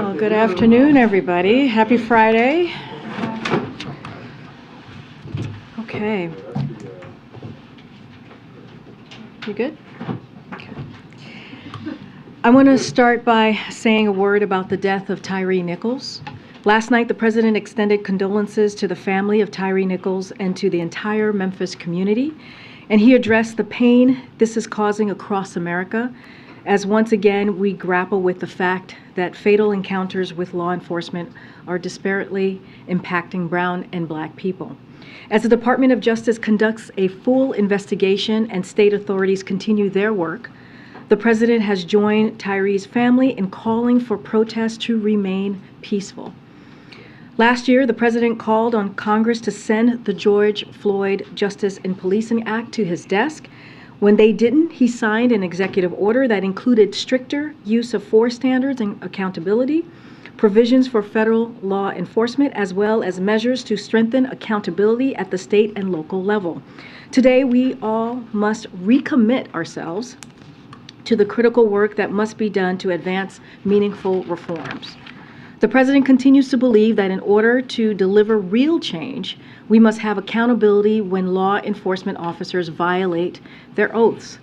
Well, good afternoon, everybody. Happy Friday. Okay. You good? Okay. I want to start by saying a word about the death of Tyree Nichols. Last night, the president extended condolences to the family of Tyree Nichols and to the entire Memphis community, and he addressed the pain this is causing across America, as once again we grapple with the fact that fatal encounters with law enforcement are disparately impacting brown and black people. As the Department of Justice conducts a full investigation and state authorities continue their work, the president has joined Tyree's family in calling for protests to remain peaceful. Last year, the president called on Congress to send the George Floyd Justice in Policing Act to his desk. When they didn't, he signed an executive order that included stricter use of force standards and accountability, provisions for federal law enforcement, as well as measures to strengthen accountability at the state and local level. Today, we all must recommit ourselves to the critical work that must be done to advance meaningful reforms. The president continues to believe that in order to deliver real change, we must have accountability when law enforcement officers violate their oaths.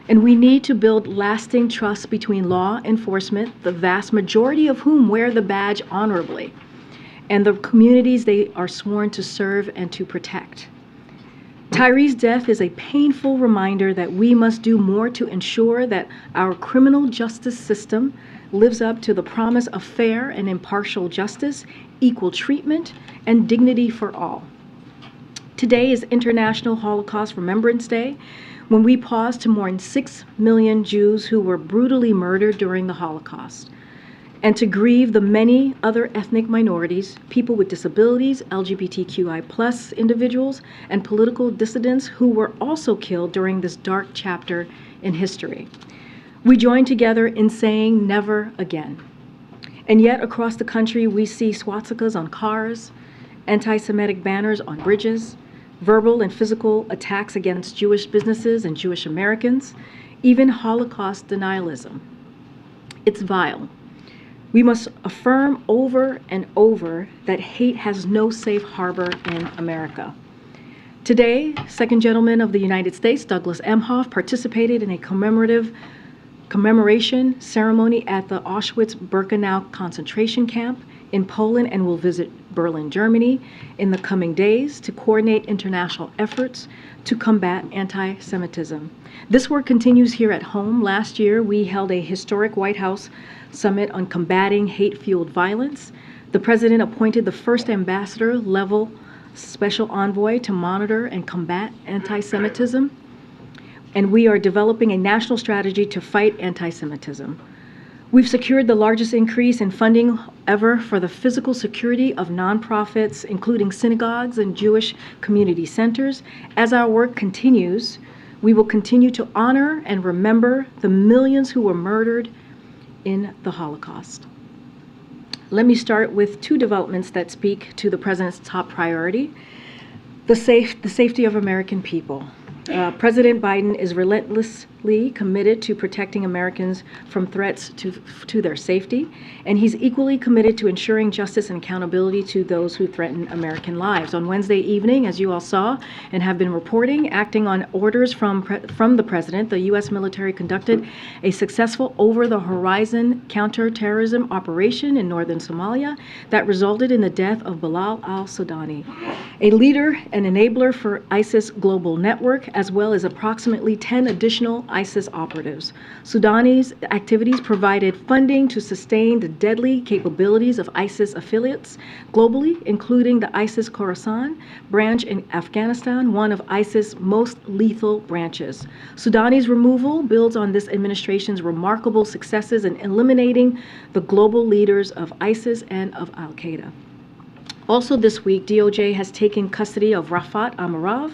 And we need to build lasting trust between law enforcement, the vast majority of whom wear the badge honorably, and the communities they are sworn to serve and to protect. Tyree's death is a painful reminder that we must do more to ensure that our criminal justice system lives up to the promise of fair and impartial justice, equal treatment, and dignity for all. Today is International Holocaust Remembrance Day, when we pause to mourn 6 million Jews who were brutally murdered during the Holocaust, and to grieve the many other ethnic minorities, people with disabilities, LGBTQI+ individuals, and political dissidents who were also killed during this dark chapter in history. We join together in saying never again. And yet across the country, we see swastikas on cars, anti-Semitic banners on bridges, verbal and physical attacks against Jewish businesses and Jewish Americans, even Holocaust denialism. It's vile. We must affirm over and over that hate has no safe harbor in America. Today, Second Gentleman of the United States, Douglas Emhoff, participated in a commemoration ceremony at the Auschwitz-Birkenau concentration camp in Poland and will visit Berlin, Germany in the coming days to coordinate international efforts to combat anti-Semitism. This work continues here at home. Last year, we held a historic White House summit on combating hate-fueled violence. The president appointed the first ambassador-level special envoy to monitor and combat anti-Semitism. And we are developing a national strategy to fight anti-Semitism. We've secured the largest increase in funding ever for the physical security of nonprofits, including synagogues and Jewish community centers. As our work continues, we will continue to honor and remember the millions who were murdered in the Holocaust. Let me start with two developments that speak to the president's top priority: the safety of American people. President Biden is relentlessly committed to protecting Americans from threats to their safety, and he's equally committed to ensuring justice and accountability to those who threaten American lives. On Wednesday evening, as you all saw and have been reporting, acting on orders from the president, the U.S. military conducted a successful over-the-horizon counterterrorism operation in northern Somalia that resulted in the death of Bilal al-Sudani, a leader and enabler for ISIS global network, as well as approximately 10 additional ISIS operatives. Sudani's activities provided funding to sustain the deadly capabilities of ISIS affiliates globally, including the ISIS Khorasan branch in Afghanistan, one of ISIS' most lethal branches. Sudani's removal builds on this administration's remarkable successes in eliminating the global leaders of ISIS and of Al-Qaeda. Also this week, DOJ has taken custody of Rafat Amarav,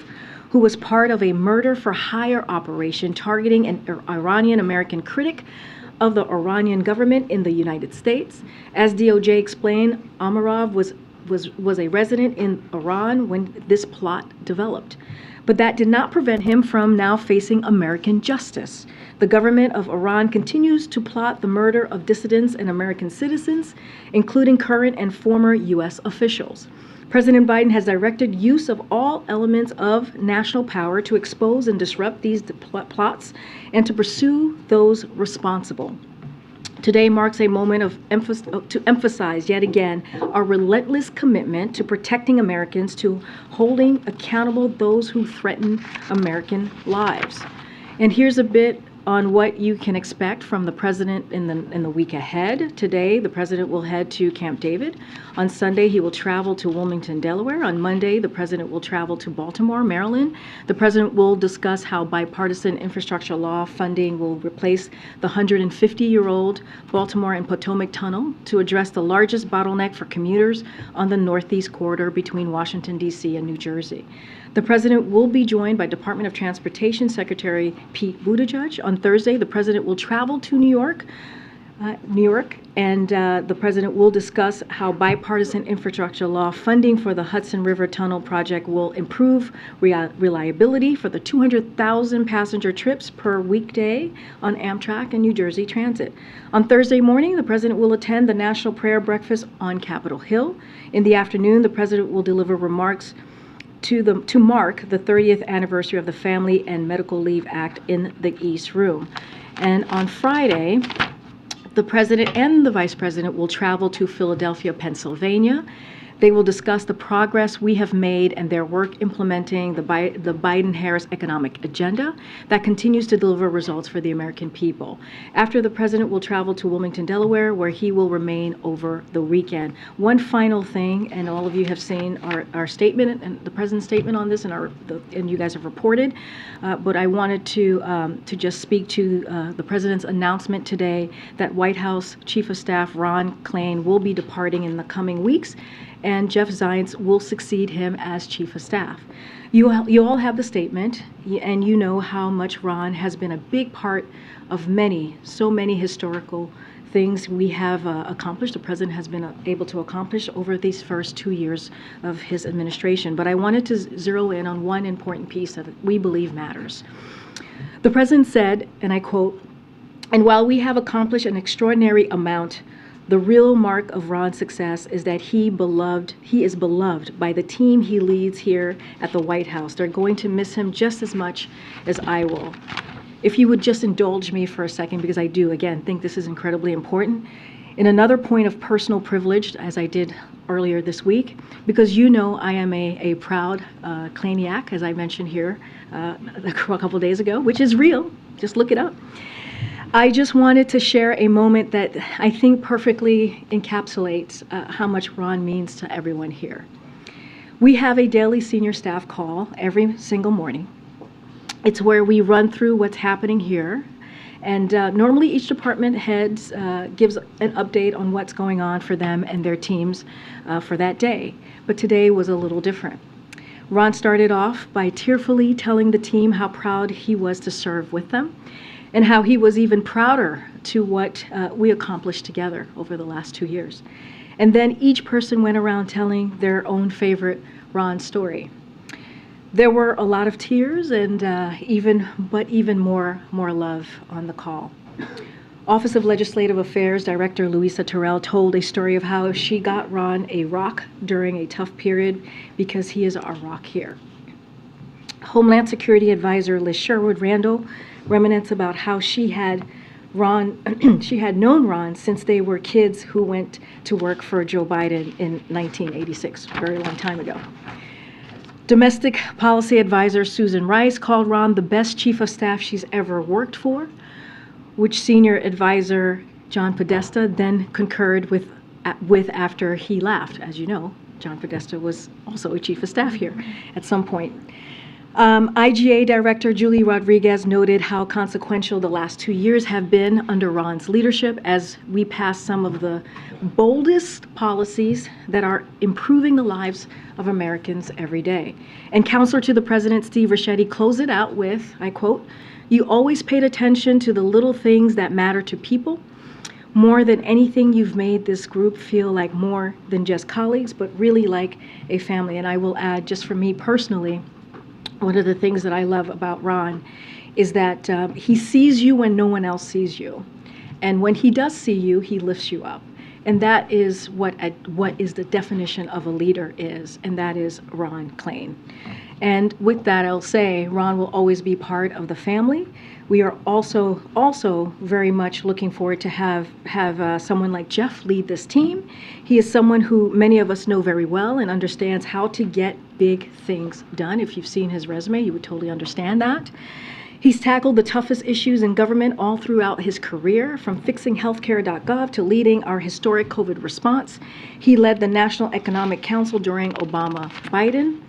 who was part of a murder-for-hire operation targeting an Iranian-American critic of the Iranian government in the United States. As DOJ explained, Amarov was was a resident in Iran when this plot developed. But that did not prevent him from now facing American justice. The government of Iran continues to plot the murder of dissidents and American citizens, including current and former U.S. officials. President Biden has directed use of all elements of national power to expose and disrupt these plots and to pursue those responsible. Today marks a moment to emphasize yet again our relentless commitment to protecting Americans, to holding accountable those who threaten American lives. And here's a bit on what you can expect from the president in the week ahead. Today, the president will head to Camp David. On Sunday, he will travel to Wilmington, Delaware. On Monday, the president will travel to Baltimore, Maryland. The president will discuss how bipartisan infrastructure law funding will replace the 150-year-old Baltimore and Potomac Tunnel to address the largest bottleneck for commuters on the Northeast corridor between Washington, D.C. and New Jersey. The president will be joined by Department of Transportation Secretary Pete Buttigieg. On Thursday, the president will travel to New York, and the president will discuss how bipartisan infrastructure law funding for the Hudson River Tunnel project will improve reliability for the 200,000 passenger trips per weekday on Amtrak and New Jersey Transit. On Thursday morning, the president will attend the National Prayer Breakfast on Capitol Hill. In the afternoon, the president will deliver remarks to mark the 30th anniversary of the Family and Medical Leave Act in the East Room. And on Friday, the president and the vice president will travel to Philadelphia, Pennsylvania. They will discuss the progress we have made and their work implementing the Biden-Harris economic agenda that continues to deliver results for the American people. After, the president will travel to Wilmington, Delaware, where he will remain over the weekend. One final thing, and all of you have seen our statement and the president's statement on this, and you guys have reported, but I wanted to just speak to the president's announcement today that White House Chief of Staff Ron Klain will be departing in the coming weeks, and Jeff Zients will succeed him as Chief of Staff. You all have the statement, and you know how much Ron has been a big part of so many historical things we have accomplished, the president has been able to accomplish over these first 2 years of his administration. But I wanted to zero in on one important piece that we believe matters. The president said, and I quote, "And while we have accomplished an extraordinary amount, the real mark of Ron's success is that he is beloved by the team he leads here at the White House. They're going to miss him just as much as I will." If you would just indulge me for a second, because I do, again, think this is incredibly important. In another point of personal privilege, as I did earlier this week, because you know I am a proud Klainiac, as I mentioned here a couple days ago, which is real, just look it up. I just wanted to share a moment that I think perfectly encapsulates how much Ron means to everyone here. We have a daily senior staff call every single morning. It's where we run through what's happening here. And normally each department heads gives an update on what's going on for them and their teams for that day. But today was a little different. Ron started off by tearfully telling the team how proud he was to serve with them, and how he was even prouder to what we accomplished together over the last 2 years. And then each person went around telling their own favorite Ron story. There were a lot of tears and even more love on the call. Office of Legislative Affairs Director Louisa Terrell told a story of how she got Ron a rock during a tough period because he is our rock here. Homeland Security Advisor Liz Sherwood Randall reminiscence about how she had known Ron since they were kids who went to work for Joe Biden in 1986, a very long time ago. Domestic Policy Advisor Susan Rice called Ron the best chief of staff she's ever worked for, which Senior Advisor John Podesta then concurred with after he left. As you know, John Podesta was also a chief of staff here at some point. IGA Director Julie Rodriguez noted how consequential the last 2 years have been under Ron's leadership as we pass some of the boldest policies that are improving the lives of Americans every day. And Counselor to the President Steve Ricchetti closed it out with, I quote, "You always paid attention to the little things that matter to people. More than anything, you've made this group feel like more than just colleagues, but really like a family. And I will add, just for me personally, one of the things that I love about Ron is that he sees you when no one else sees you. And when he does see you, he lifts you up. And that is what is the definition of a leader is, and that is Ron Klain. And with that, I'll say Ron will always be part of the family. We are also very much looking forward to have someone like Jeff lead this team. He is someone who many of us know very well and understands how to get big things done. If you've seen his resume, you would totally understand that. He's tackled the toughest issues in government all throughout his career, from fixing healthcare.gov to leading our historic COVID response. He led the National Economic Council during Obama-Biden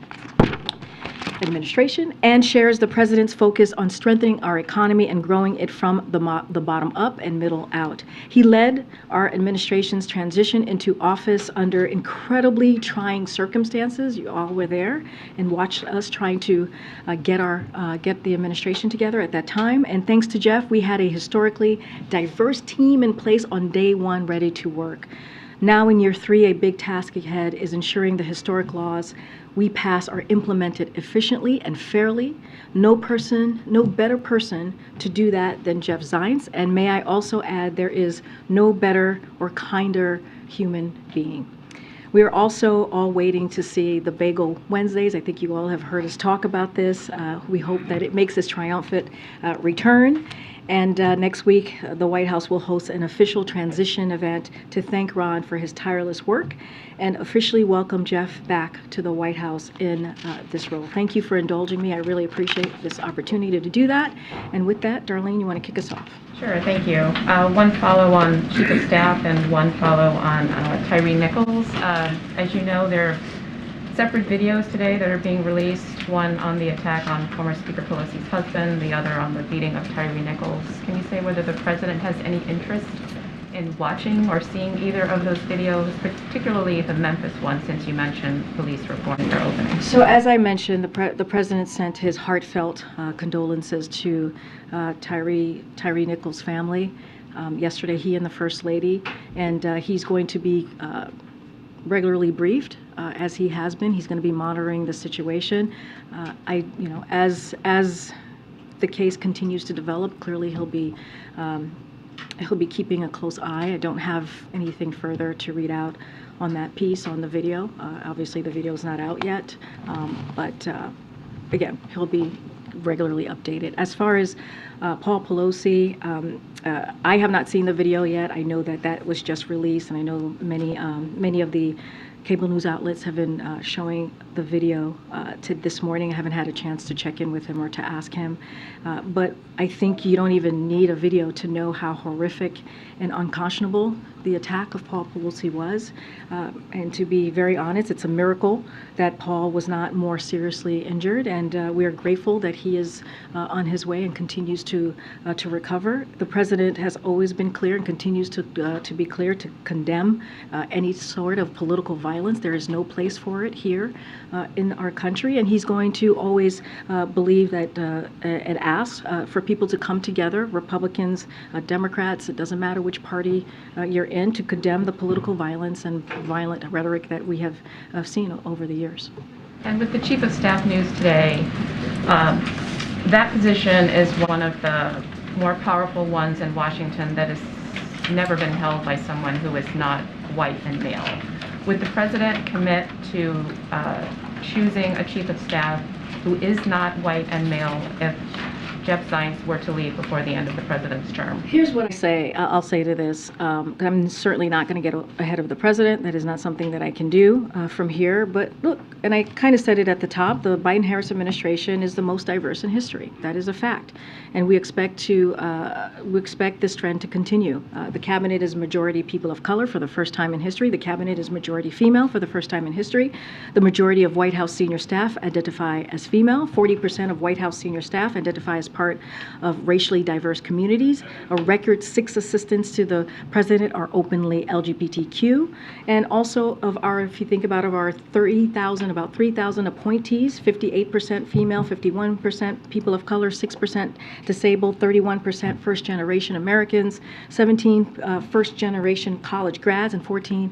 administration and shares the president's focus on strengthening our economy and growing it from the bottom up and middle out. He led our administration's transition into office under incredibly trying circumstances. You all were there and watched us trying to get the administration together at that time. And thanks to Jeff, we had a historically diverse team in place on day one, ready to work. Now in year 3, a big task ahead is ensuring the historic laws we pass are implemented efficiently and fairly. No better person to do that than Jeff Zients. And may I also add, there is no better or kinder human being. We are also all waiting to see the Bagel Wednesdays. I think you all have heard us talk about this. We hope that it makes its triumphant return. And next week, the White House will host an official transition event to thank Ron for his tireless work and officially welcome Jeff back to the White House in this role. Thank you for indulging me. I really appreciate this opportunity to do that. And with that, Darlene, you want to kick us off? Sure, thank you. One follow on Chief of Staff and one follow on Tyre Nichols. As you know, there are separate videos today that are being released, one on the attack on former Speaker Pelosi's husband, the other on the beating of Tyre Nichols. Can you say whether the president has any interest in watching or seeing either of those videos, particularly the Memphis one, since you mentioned police reporting their opening? So as I mentioned, the president sent his heartfelt condolences to Tyre Nichols' family yesterday, he and the First Lady, and he's going to be regularly briefed, as he has been. He's going to be monitoring the situation. As the case continues to develop, clearly he'll be keeping a close eye. I don't have anything further to read out on that piece on the video. Obviously, the video is not out yet, but again, he'll be regularly updated. As far as Paul Pelosi, I have not seen the video yet. I know that was just released, and I know many of the cable news outlets have been showing the video to this morning. I haven't had a chance to check in with him or to ask him, but I think you don't even need a video to know how horrific and unconscionable the attack of Paul Pelosi was. And to be very honest, it's a miracle that Paul was not more seriously injured, and we are grateful that he is on his way and continues to recover. The president has always been clear and continues to be clear to condemn any sort of political violence. There is no place for it here in our country, and he's going to always believe that and ask for people to come together, Republicans, Democrats, it doesn't matter which party you're in, to condemn the political violence and violent rhetoric that we have seen over the years. And with the Chief of Staff news today, that position is one of the more powerful ones in Washington that has never been held by someone who is not white and male. Would the president commit to choosing a Chief of Staff who is not white and male if Jeff Zients were to leave before the end of the president's term? Here's what I'll say to this. I'm certainly not going to get ahead of the president. That is not something that I can do from here. But look, and I kind of said it at the top, the Biden-Harris administration is the most diverse in history. That is a fact. And we expect this trend to continue. The cabinet is majority people of color for the first time in history. The cabinet is majority female for the first time in history. The majority of White House senior staff identify as female. 40% of White House senior staff identify as part of racially diverse communities. A record 6 assistants to the president are openly LGBTQ. And also if you think about our 30,000, about 3,000 appointees, 58% female, 51% people of color, 6% disabled, 31% first-generation Americans, 17 first-generation college grads, and 14%,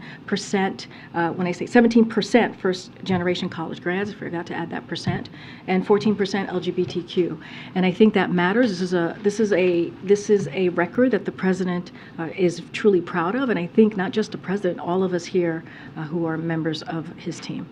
when I say 17% first-generation college grads, I forgot to add that percent, and 14% LGBTQ. And I think that matters. This is a record that the president is truly proud of, and I think not just the president, all of us here who are members of his team.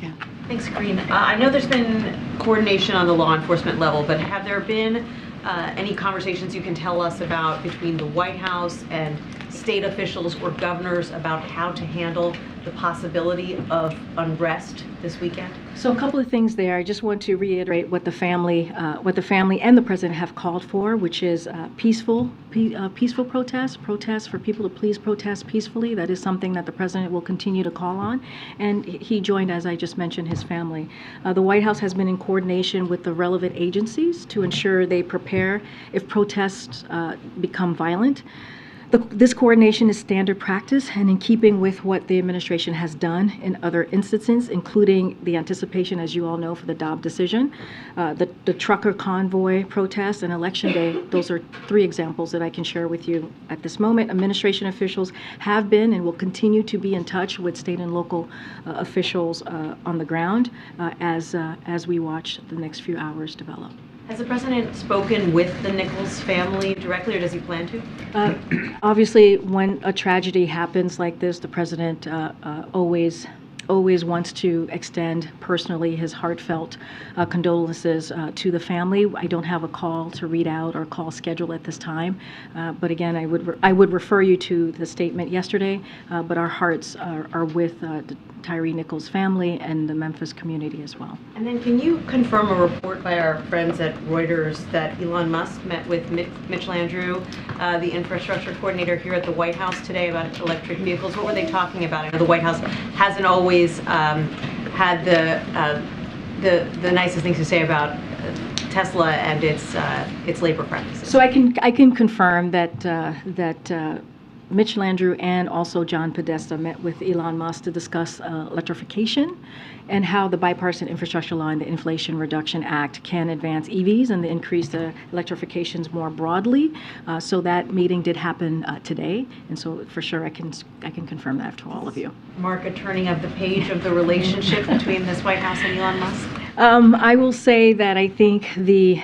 Yeah. Thanks, Karine. I know there's been coordination on the law enforcement level, but have there been any conversations you can tell us about between the White House and state officials or governors about how to handle the possibility of unrest this weekend? So a couple of things there. I just want to reiterate what the family and the president have called for, which is peaceful protests for people to please protest peacefully. That is something that the president will continue to call on. And he joined, as I just mentioned, his family. The White House has been in coordination with the relevant agencies to ensure they prepare if protests become violent. This coordination is standard practice and in keeping with what the administration has done in other instances, including the anticipation, as you all know, for the Dobbs decision, the trucker convoy protests, and Election Day. Those are 3 examples that I can share with you at this moment. Administration officials have been and will continue to be in touch with state and local officials on the ground as we watch the next few hours develop. Has the president spoken with the Nichols family directly, or does he plan to? Obviously, when a tragedy happens like this, the president always wants to extend personally his heartfelt condolences to the family. I don't have a call to read out or call schedule at this time, but again, I would refer you to the statement yesterday. But our hearts are with Tyre Nichols' family and the Memphis community as well. And then can you confirm a report by our friends at Reuters that Elon Musk met with Mitch Landrieu, the infrastructure coordinator here at the White House today, about electric vehicles? What were they talking about? I know the White House hasn't always had the nicest things to say about Tesla and its labor practices. So I can confirm that Mitch Landrieu and also John Podesta met with Elon Musk to discuss electrification and how the bipartisan infrastructure law and the Inflation Reduction Act can advance EVs and increase the electrifications more broadly. So that meeting did happen today, and so for sure I can confirm that to all of you. Mark a turning of the page of the relationship between this White House and Elon Musk? I will say that I think the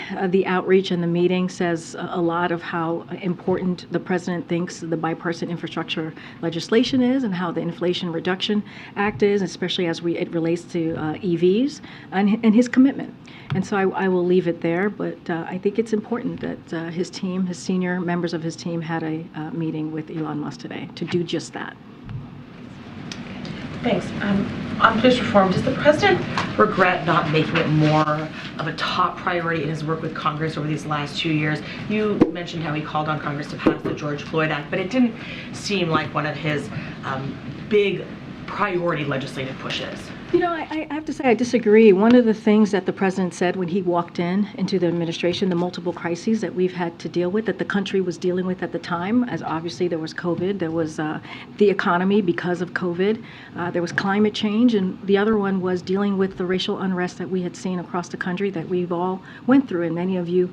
outreach and the meeting says a lot of how important the president thinks the bipartisan infrastructure legislation is and how the Inflation Reduction Act is, especially as it relates to EVs and his commitment. And so I will leave it there, but I think it's important that his team, his senior members of his team, had a meeting with Elon Musk today to do just that. Thanks. On police reform, does the president regret not making it more of a top priority in his work with Congress over these last 2 years? You mentioned how he called on Congress to pass the George Floyd Act, but it didn't seem like one of his big priority legislative pushes. You know, I have to say I disagree. One of the things that the president said when he walked into the administration, the multiple crises that we've had to deal with, that the country was dealing with at the time, as obviously there was COVID, there was the economy because of COVID, there was climate change, and the other one was dealing with the racial unrest that we had seen across the country that we've all went through and many of you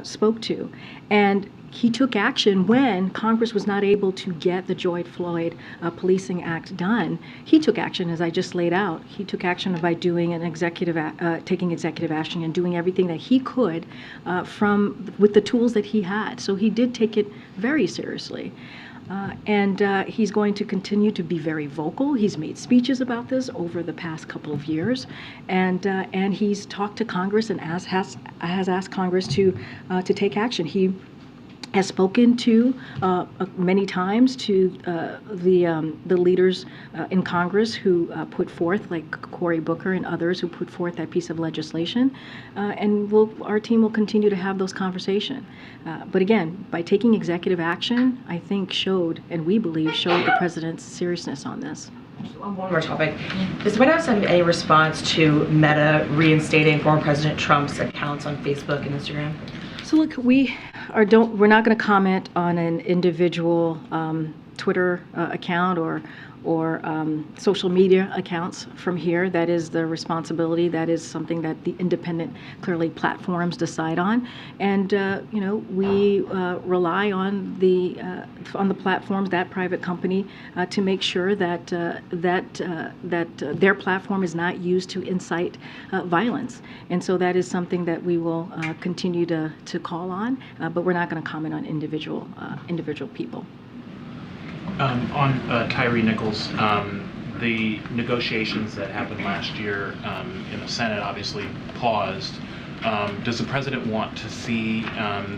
spoke to. And he took action when Congress was not able to get the George Floyd Policing Act done. He took action, as I just laid out. He took action by doing taking executive action and doing everything that he could with the tools that he had. So he did take it very seriously. And he's going to continue to be very vocal. He's made speeches about this over the past couple of years, and he's talked to Congress and has asked Congress to take action. He has spoken to many times to the leaders in Congress who put forth, like Cory Booker and others who put forth that piece of legislation, and our team will continue to have those conversations. But again, by taking executive action, I think we believe showed the president's seriousness on this. On one more topic, does the White House have any response to Meta reinstating former President Trump's accounts on Facebook and Instagram? So look, we're not going to comment on an individual Twitter account or social media accounts from here. That is the responsibility. That is something that the independent, clearly, platforms decide on. And we rely on the platforms, that private company, to make sure that their platform is not used to incite violence. And so that is something that we will continue to call on. But we're not going to comment on individual people. On Tyree Nichols, the negotiations that happened last year in the Senate obviously paused. Does the president want to see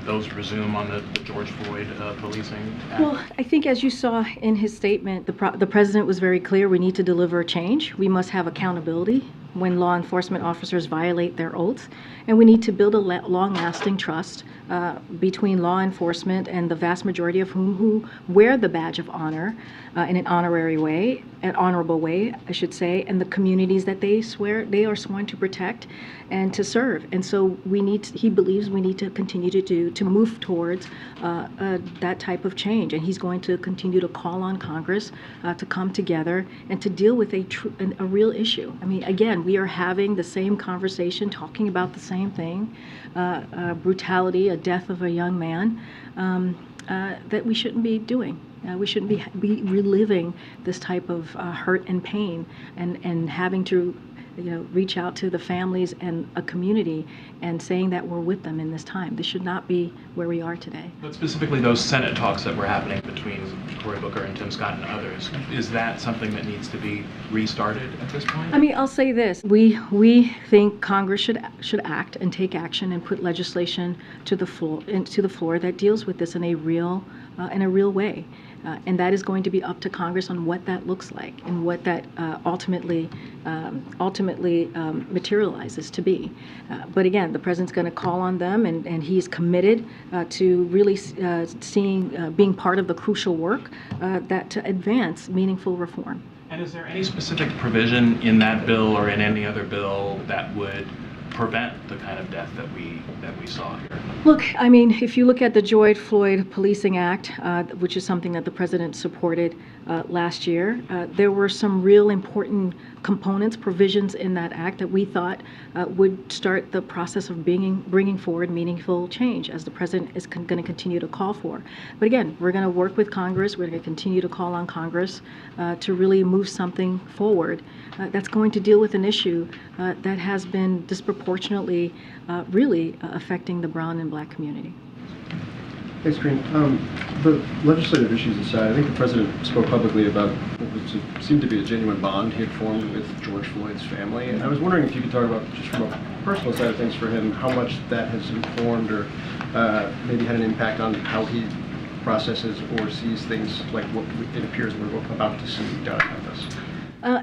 those resume on the George Floyd policing act? Well, I think as you saw in his statement, the president was very clear. We need to deliver change. We must have accountability when law enforcement officers violate their oaths. And we need to build a long-lasting trust between law enforcement and the vast majority of who wear the badge of honor in an honorary way, an honorable way, I should say, and the communities that they are sworn to protect and to serve. And so he believes we need to continue to move towards that type of change. And he's going to continue to call on Congress to come together and to deal with a real issue. I mean, again, we are having the same conversation, talking about the same thing, brutality, a death of a young man, that we shouldn't be doing. We shouldn't be reliving this type of hurt and pain and having to reach out to the families and a community and saying that we're with them in this time. This should not be where we are today. But specifically those Senate talks that were happening between Cory Booker and Tim Scott and others, is that something that needs to be restarted at this point? I mean, I'll say this. We think Congress should act and take action and put legislation to the floor that deals with this in a real way. And that is going to be up to Congress on what that looks like and what that ultimately materializes to be. But again, the president's going to call on them, and he's committed to really being part of the crucial work to advance meaningful reform. And is there any specific provision in that bill or in any other bill that would prevent the kind of death that we saw here? Look, I mean, if you look at the George Floyd Policing Act, which is something that the president supported last year, there were some real important components, provisions in that act that we thought would start the process of bringing forward meaningful change, as the president is going to continue to call for. But again, we're going to work with Congress. We're going to continue to call on Congress to really move something forward that's going to deal with an issue that has been disproportionately really affecting the brown and black community. Thanks, Karine. The legislative issues aside, I think the president spoke publicly about what seemed to be a genuine bond he had formed with George Floyd's family. And I was wondering if you could talk about, just from a personal side of things for him, how much that has informed or maybe had an impact on how he processes or sees things like what it appears we're about to see done at this.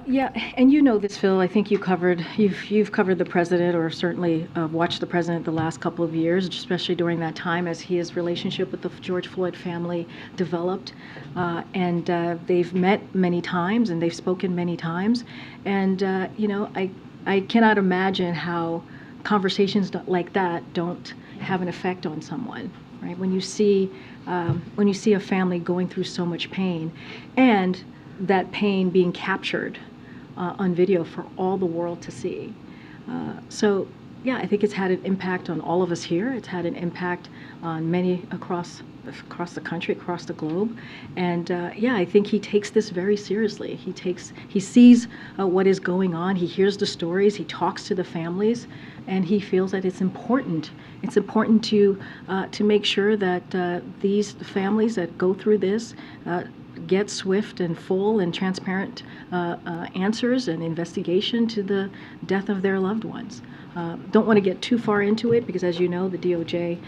Yeah, and you know this, Phil. I think you've covered the president, or certainly watched the president the last couple of years, especially during that time as his relationship with the George Floyd family developed. And they've met many times and they've spoken many times. And I cannot imagine how conversations like that don't have an effect on someone, right? When you see a family going through so much pain, and that pain being captured on video for all the world to see. So yeah, I think it's had an impact on all of us here. It's had an impact on many across the country, across the globe. And yeah, I think he takes this very seriously. He sees what is going on. He hears the stories. He talks to the families, and he feels that it's important. It's important to make sure that these families that go through this get swift and full and transparent answers and investigation to the death of their loved ones. Don't want to get too far into it because, as you know, the DOJ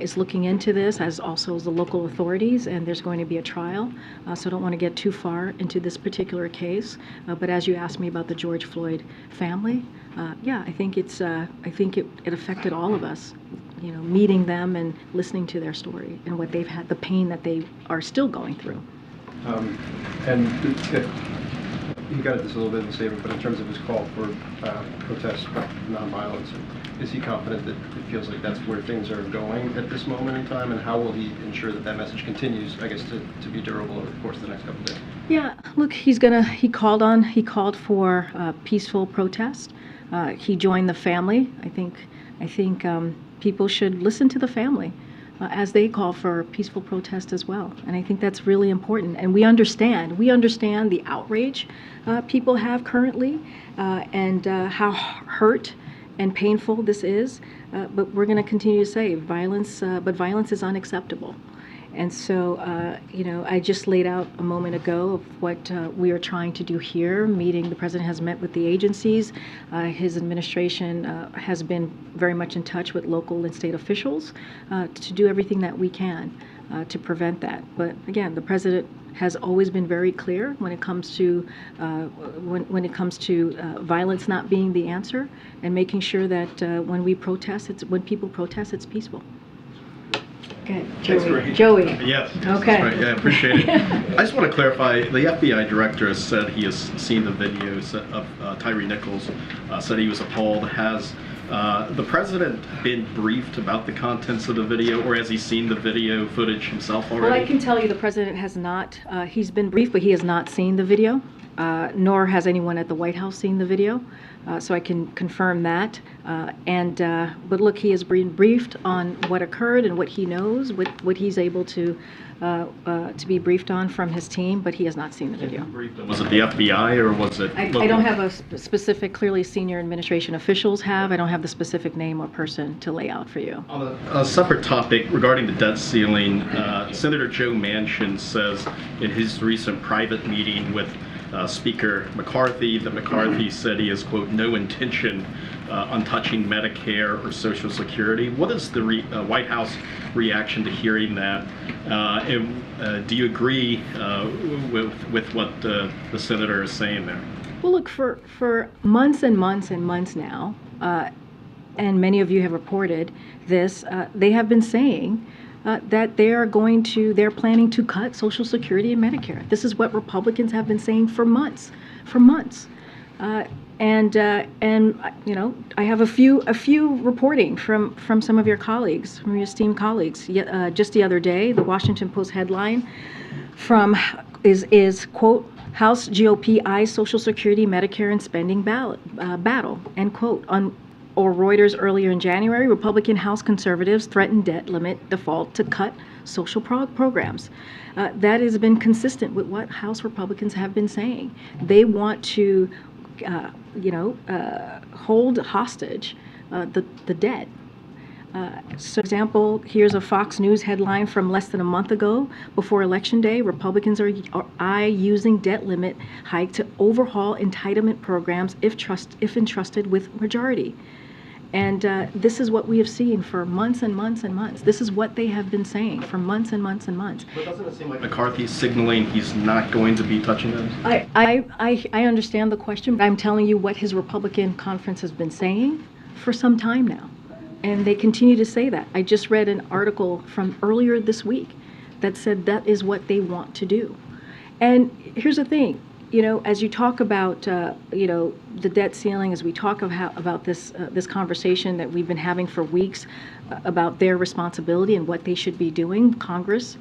is looking into this, as also as the local authorities, and there's going to be a trial. So don't want to get too far into this particular case. But as you asked me about the George Floyd family, yeah, I think it affected all of us. Meeting them and listening to their story and what they've had, the pain that they are still going through. And he got at this a little bit in the statement, but in terms of his call for protests, nonviolence, is he confident that it feels like that's where things are going at this moment in time, and how will he ensure that that message continues, I guess, to be durable over the course of the next couple of days? Yeah, look, he called for peaceful protest. He joined the family. I think people should listen to the family as they call for peaceful protest as well. And I think that's really important. And we understand the outrage people have currently, and how hurt and painful this is. But we're going to continue to say violence is unacceptable. And so, I just laid out a moment ago of what we are trying to do here. The president has met with the agencies. His administration has been very much in touch with local and state officials to do everything that we can to prevent that. But again, the president has always been very clear when it comes to violence not being the answer, and making sure that when people protest, it's peaceful. Okay, Joey. Yes. Okay. That's right. Yeah, I appreciate it. I just want to clarify, the FBI director has said he has seen the videos of Tyre Nichols, said he was appalled. Has the president been briefed about the contents of the video, or has he seen the video footage himself already? Well, I can tell you the president has not. He's been briefed, but he has not seen the video, nor has anyone at the White House seen the video. So I can confirm that. But look, he has been briefed on what occurred and what he knows, what he's able to be briefed on from his team, but he has not seen the video. Was it the FBI or was it? I don't have a specific, clearly senior administration officials have. I don't have the specific name or person to lay out for you. On a separate topic regarding the debt ceiling, Senator Joe Manchin says in his recent private meeting with Speaker McCarthy that McCarthy said he has, quote, no intention on touching Medicare or Social Security. What is the White House reaction to hearing that? And do you agree with what the senator is saying there? Well, look, for months and months and months now, and many of you have reported this, they have been saying that they're planning to cut Social Security and Medicare. This is what Republicans have been saying for months. And I have a few reporting from some of your colleagues, from your esteemed colleagues. Just the other day, the Washington Post headline is quote, House GOP eyes Social Security, Medicare, and spending battle, end quote. Or Reuters earlier in January, Republican House conservatives threatened debt limit default to cut social programs. That has been consistent with what House Republicans have been saying. They want to, hold hostage the debt. So, for example, here's a Fox News headline from less than a month ago. Before Election Day, Republicans are using debt limit hike to overhaul entitlement programs if entrusted with majority. And this is what we have seen for months and months and months. This is what they have been saying for months and months and months. But doesn't it seem like McCarthy's signaling he's not going to be touching those? I understand the question, but I'm telling you what his Republican conference has been saying for some time now. And they continue to say that. I just read an article from earlier this week that said that is what they want to do. And here's the thing. As you talk about, the debt ceiling, as we talk about this conversation that we've been having for weeks about their responsibility and what they should be doing, Congress,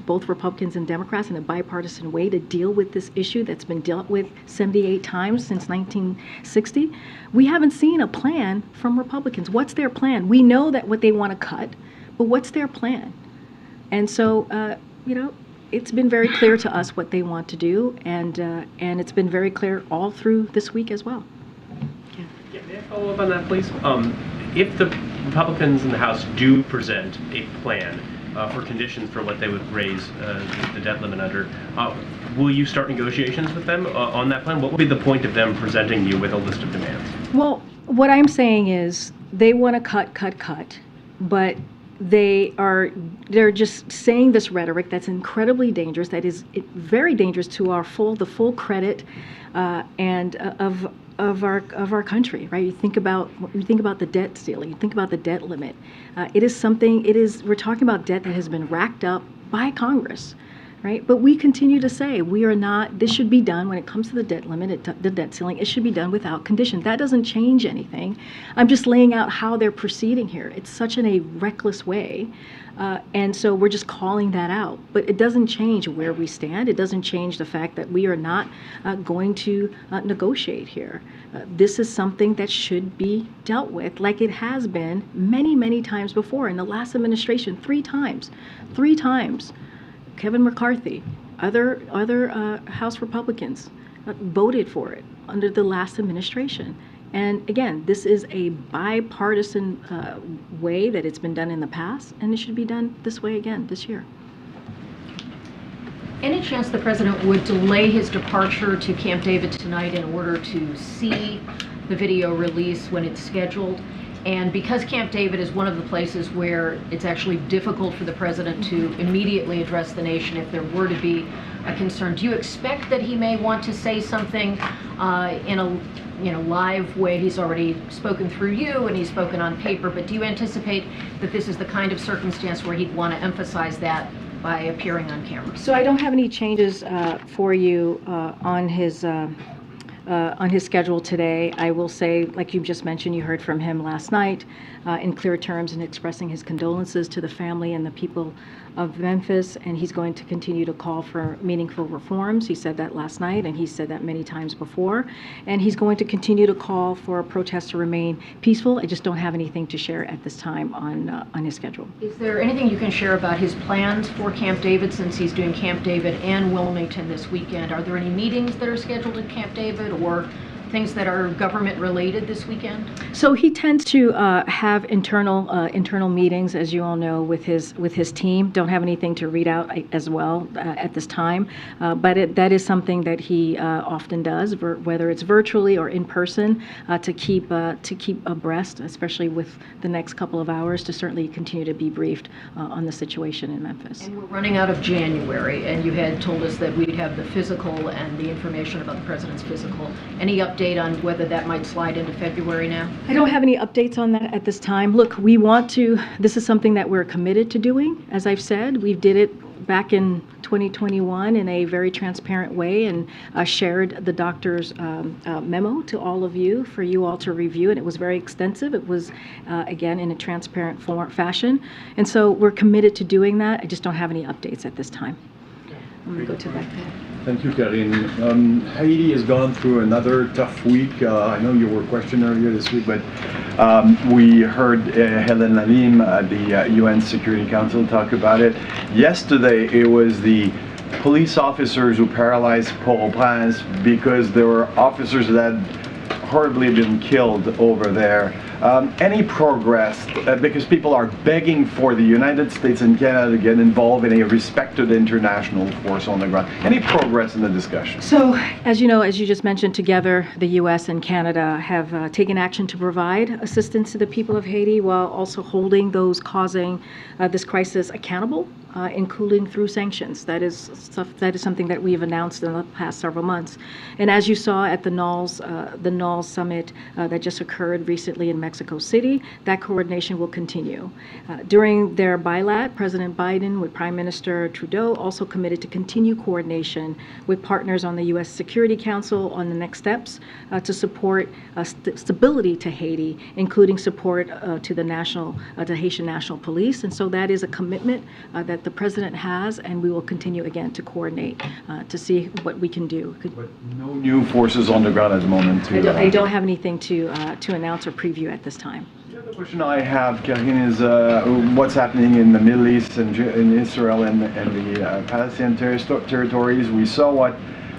both Republicans and Democrats, in a bipartisan way to deal with this issue that's been dealt with 78 times since 1960, we haven't seen a plan from Republicans. What's their plan? We know that what they want to cut, but what's their plan? And so, it's been very clear to us what they want to do, and it's been very clear all through this week as well. Yeah, may I follow up on that, please? If the Republicans in the House do present a plan for conditions for what they would raise the debt limit under, will you start negotiations with them on that plan? What will be the point of them presenting you with a list of demands? Well, what I'm saying is they want to cut, but they're just saying this rhetoric that's incredibly dangerous, that is very dangerous to the full credit and of our country, right? You think about the debt ceiling, you think about the debt limit. We're talking about debt that has been racked up by Congress. right? But we continue to say we are not, this should be done when it comes to the debt limit, the debt ceiling, it should be done without condition. That doesn't change anything. I'm just laying out how they're proceeding here. It's such in a reckless way. And so we're just calling that out. But it doesn't change where we stand. It doesn't change the fact that we are not going to negotiate here. This is something that should be dealt with like it has been many, many times before. In the last administration, 3 times. Kevin McCarthy, other House Republicans voted for it under the last administration. And again, this is a bipartisan way that it's been done in the past, and it should be done this way again this year. Any chance the president would delay his departure to Camp David tonight in order to see the video release when it's scheduled? And because Camp David is one of the places where it's actually difficult for the president to immediately address the nation if there were to be a concern, do you expect that he may want to say something in a live way? He's already spoken through you and he's spoken on paper, but do you anticipate that this is the kind of circumstance where he'd want to emphasize that by appearing on camera? So I don't have any changes for you on his schedule today. I will say, like you just mentioned, you heard from him last night in clear terms and expressing his condolences to the family and the people of Memphis, and he's going to continue to call for meaningful reforms. He said that last night, and he said that many times before, and he's going to continue to call for protests to remain peaceful. I just don't have anything to share at this time on his schedule. Is there anything you can share about his plans for Camp David, since he's doing Camp David and Wilmington this weekend? Are there any meetings that are scheduled at Camp David or things that are government related this weekend? So he tends to have internal meetings, as you all know, with his team. Don't have anything to read out as well at this time, but that is something that he often does, whether it's virtually or in person, to keep abreast, especially with the next couple of hours, to certainly continue to be briefed on the situation in Memphis. And we're running out of January, and you had told us that we'd have the physical and the information about the president's physical. Any update on whether that might slide into February now? I don't have any updates on that at this time. Look, this is something that we're committed to doing. As I've said, we did it back in 2021 in a very transparent way and shared the doctor's memo to all of you for you all to review, and it was very extensive. It was, again, in a transparent fashion. And so we're committed to doing that. I just don't have any updates at this time. I'm going to go to back there. Thank you, Karine. Haiti has gone through another tough week. I know you were questioned earlier this week, but we heard Helen Lalim at the UN Security Council talk about it. Yesterday, it was the police officers who paralyzed Port-au-Prince because there were officers that had horribly been killed over there. Any progress, because people are begging for the United States and Canada to get involved in a respected international force on the ground. Any progress in the discussion? So, as you know, as you just mentioned, together, the U.S. and Canada have taken action to provide assistance to the people of Haiti while also holding those causing this crisis accountable, including through sanctions. That is something that we have announced in the past several months. And as you saw at the NALS summit that just occurred recently in Mexico City, that coordination will continue. During their bilat, President Biden with Prime Minister Trudeau also committed to continue coordination with partners on the U.S. Security Council on the next steps to support stability to Haiti, including support to the Haitian National Police. And so that is a commitment that the president has, and we will continue again to coordinate to see what we can do. But no new forces on the ground at the moment. I don't have anything to announce or preview at this time. The other question I have, Karine, is what's happening in the Middle East and in Israel and the Palestinian territories. We saw what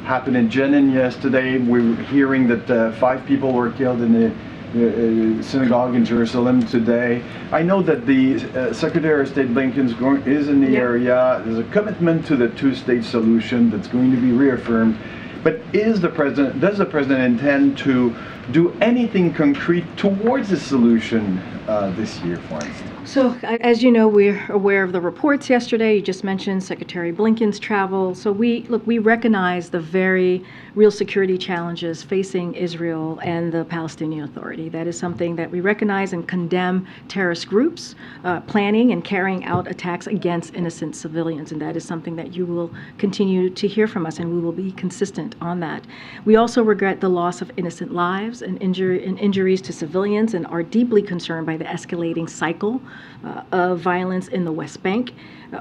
happened in Jenin yesterday. We were hearing that 5 people were killed in the synagogue in Jerusalem today. I know that the Secretary of State Blinken is in the area. There's a commitment to the 2-state solution that's going to be reaffirmed. But does the president intend to do anything concrete towards a solution this year, for instance? So, as you know, we're aware of the reports yesterday. You just mentioned Secretary Blinken's travel. So we recognize the very real security challenges facing Israel and the Palestinian Authority. That is something that we recognize and condemn terrorist groups planning and carrying out attacks against innocent civilians. And that is something that you will continue to hear from us, and we will be consistent on that. We also regret the loss of innocent lives and injuries to civilians, and are deeply concerned by the escalating cycle of violence in the West Bank.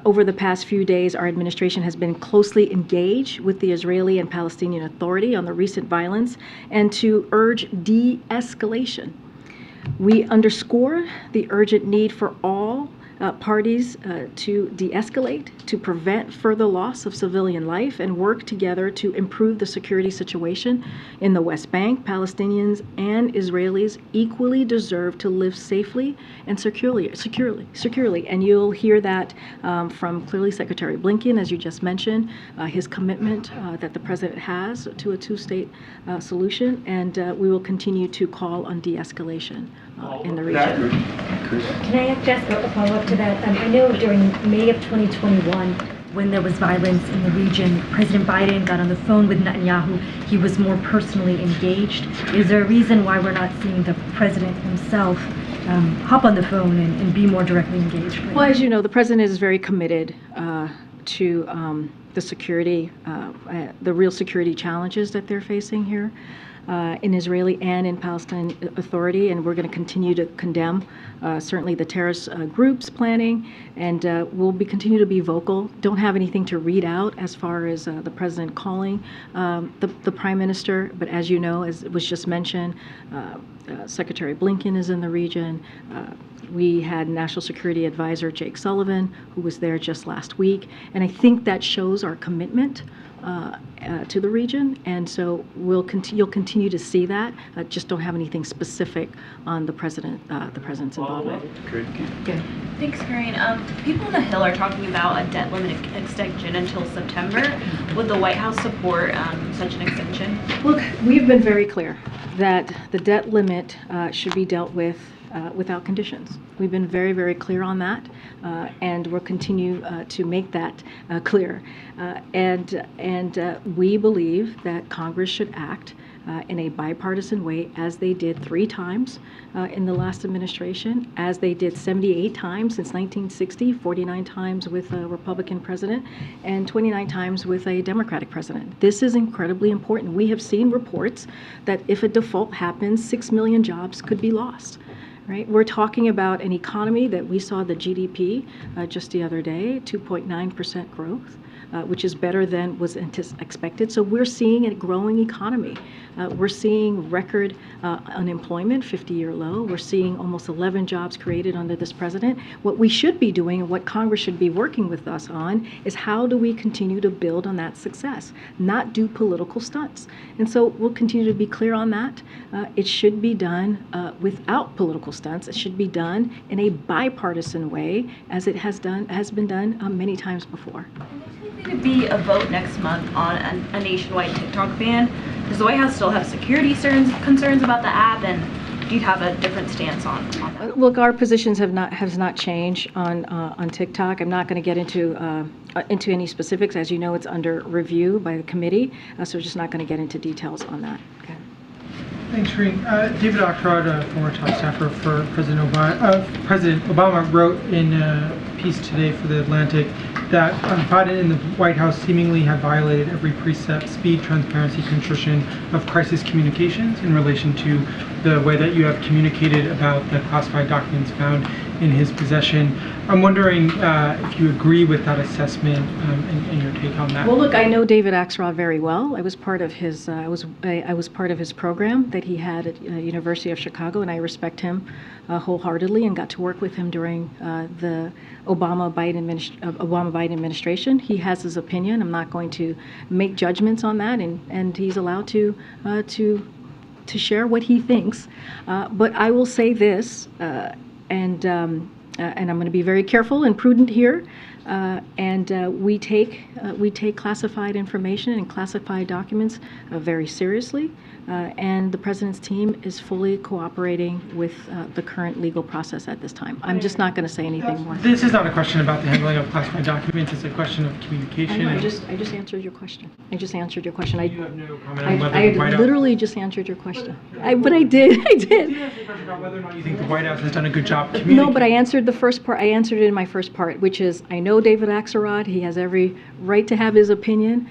Over the past few days, our administration has been closely engaged with the Israeli and Palestinian Authority on the recent violence and to urge de-escalation. We underscore the urgent need for all parties to de-escalate, to prevent further loss of civilian life, and work together to improve the security situation in the West Bank. Palestinians and Israelis equally deserve to live safely and securely. And you'll hear that from clearly Secretary Blinken, as you just mentioned, his commitment that the president has to a two-state solution, and we will continue to call on de-escalation in the region. Can I just a follow-up to that? I know during May of 2021, when there was violence in the region, President Biden got on the phone with Netanyahu. He was more personally engaged. Is there a reason why we're not seeing the president himself hop on the phone and be more directly engaged? Well, as you know, the president is very committed to the security, the real security challenges that they're facing here in Israeli and in Palestinian Authority, and we're going to continue to condemn certainly the terrorist groups planning, and we'll continue to be vocal. Don't have anything to read out as far as the president calling the prime minister, but as you know, as it was just mentioned, Secretary Blinken is in the region. We had National Security Advisor Jake Sullivan, who was there just last week, and I think that shows our commitment to the region, and so you'll continue to see that. Just don't have anything specific on the president's involvement. Good. Thanks, Karine. People on the Hill are talking about a debt limit extension until September. Would the White House support such an extension? Look, we've been very clear that the debt limit should be dealt with without conditions. We've been very, very clear on that, and we'll continue to make that clear. And we believe that Congress should act in a bipartisan way, as they did 3 times in the last administration, as they did 78 times since 1960, 49 times with a Republican president, and 29 times with a Democratic president. This is incredibly important. We have seen reports that if a default happens, 6 million jobs could be lost. Right? We're talking about an economy that we saw the GDP just the other day, 2.9% growth, which is better than was expected. So we're seeing a growing economy. We're seeing record unemployment, 50-year low. We're seeing almost 11 jobs created under this president. What we should be doing, and what Congress should be working with us on, is how do we continue to build on that success, not do political stunts. And so we'll continue to be clear on that. It should be done without political stunts. It should be done in a bipartisan way, as it has been done many times before. There's going to be a vote next month on a nationwide TikTok ban. Does the White House still have security concerns about the app, and do you have a different stance on that? Look, our positions have not changed on TikTok. I'm not going to get into any specifics. As you know, it's under review by the committee, so we're just not going to get into details on that. Okay. Thanks, Karine. David Axelrod, a former top staffer for President Obama. President Obama wrote in a piece today for The Atlantic that Biden and the White House seemingly have violated every precept, speed, transparency, contrition of crisis communications in relation to the way that you have communicated about the classified documents found in his possession. I'm wondering if you agree with that assessment and your take on that. Well, look, I know David Axelrod very well. I was part of his I was part of his program that he had at University of Chicago, and I respect him wholeheartedly, and got to work with him during the Obama-Biden administration. He has his opinion. I'm not going to make judgments on that, and he's allowed to share what he thinks. But I will say this, and I'm going to be very careful and prudent here. And we take classified information and classified documents very seriously. And the president's team is fully cooperating with the current legal process at this time. I'm just not going to say anything more. This is not a question about the handling of classified documents. It's a question of communication. I just answered your question. I just answered your question. You have no comment on whether I the White House... literally just answered your question. But I did. I did. You asked a question about whether or not you think the White House has done a good job communicating. No, but I answered the first part. I answered it in my first part, which is I know David Axelrod. He has every right to have his opinion,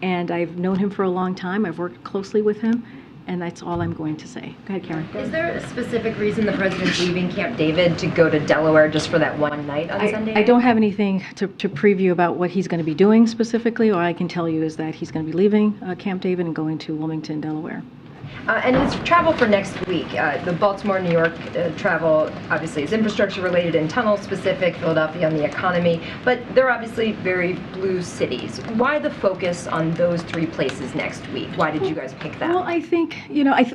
and I've known him for a long time. I've worked closely with him, and that's all I'm going to say. Go ahead, Karen. Is there a specific reason the president's leaving Camp David to go to Delaware just for that one night on Sunday? I don't have anything to preview about what he's going to be doing specifically. All I can tell you is that he's going to be leaving Camp David and going to Wilmington, Delaware. And his travel for next week, the Baltimore, New York travel obviously is infrastructure related and tunnel specific, Philadelphia on the economy, but they're obviously very blue cities. Why the focus on those three places next week? Why did you guys pick that? Well, I think,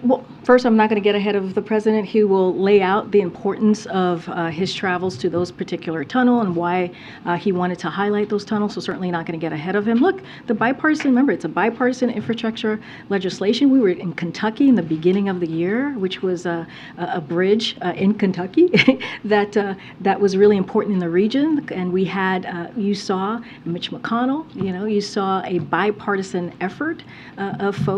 well, first, I'm not going to get ahead of the president. He will lay out the importance of his travels to those particular tunnel and why he wanted to highlight those tunnels, so certainly not going to get ahead of him. Look, remember, it's a bipartisan infrastructure legislation. We were in Kentucky in the beginning of the year, which was a bridge in Kentucky that was really important in the region. And we had, you saw Mitch McConnell, you saw a bipartisan effort of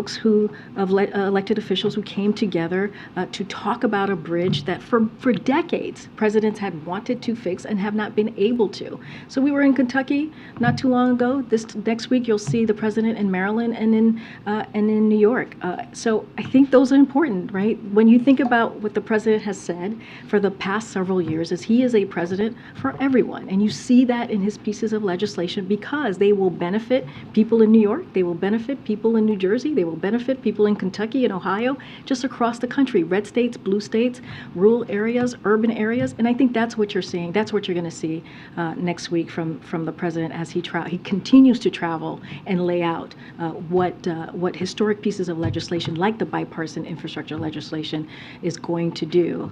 elected officials who came together to talk about a bridge that for decades presidents had wanted to fix and have not been able to. So we were in Kentucky not too long ago. This next week you'll see the president in Maryland and in New York. So I think those are important, right? When you think about what the president has said for the past several years, is he is a president for everyone. And you see that in his pieces of legislation because they will benefit people in New York, they will benefit people in New Jersey, they will benefit people in Kentucky and Ohio, just across the country, red states, blue states, rural areas, urban areas. And I think that's what you're seeing. That's what you're going to see next week from the president as he continues to travel and lay out what historic pieces of legislation like the bipartisan infrastructure legislation is going to do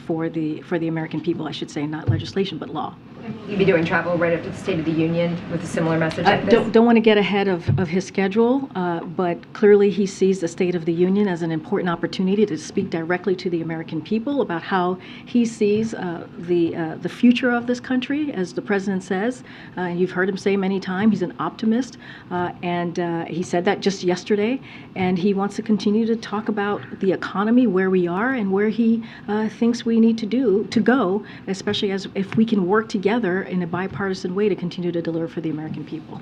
for the American people, I should say, not legislation, but law. Will you be doing travel right after the State of the Union with a similar message like this? Don't want to get ahead of his schedule, but clearly he sees the State of the Union as an important opportunity to speak directly to the American people about how he sees the future of this country, as the president says. You've heard him say many times he's an optimist, and he said that just yesterday, and he wants to continue to talk about the economy, where we are, and where he thinks we need to go, especially as if we can work together in a bipartisan way to continue to deliver for the American people.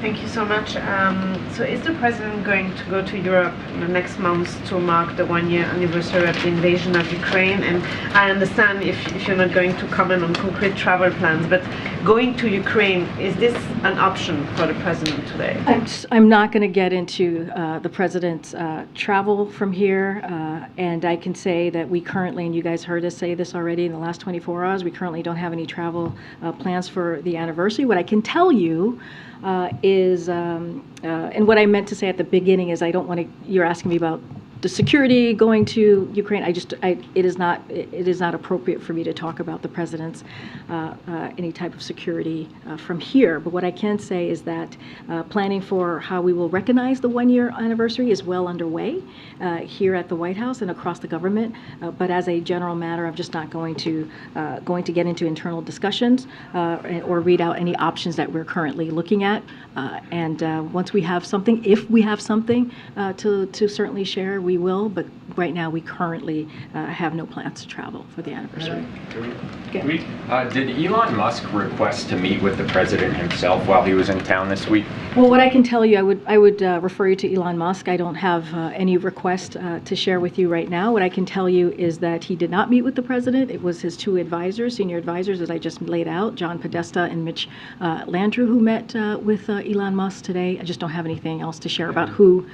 Thank you so much. So is the president going to go to Europe in the next month to mark the one-year anniversary of the invasion of Ukraine? And I understand if you're not going to comment on concrete travel plans, but going to Ukraine, is this an option for the president today? I'm not going to get into the president's travel from here, and I can say that we currently, and you guys heard us say this already in the last 24 hours, we currently don't have any travel plans for the anniversary. What I can tell you is, and what I meant to say at the beginning is you're asking me about the security going to Ukraine. It is not appropriate for me to talk about the president's any type of security from here. But what I can say is that planning for how we will recognize the one-year anniversary is well underway here at the White House and across the government. But as a general matter, I'm just not going to get into internal discussions or read out any options that we're currently looking at. And once we have something, if we have something to certainly share, we will, but right now we currently have no plans to travel for the anniversary. Did Elon Musk request to meet with the president himself while he was in town this week? Well, what I can tell you, I would refer you to Elon Musk. I don't have any request to share with you right now. What I can tell you is that he did not meet with the president. It was his two senior advisors, as I just laid out, John Podesta and Mitch Landrieu, who met with Elon Musk today. I just don't have anything else to share about who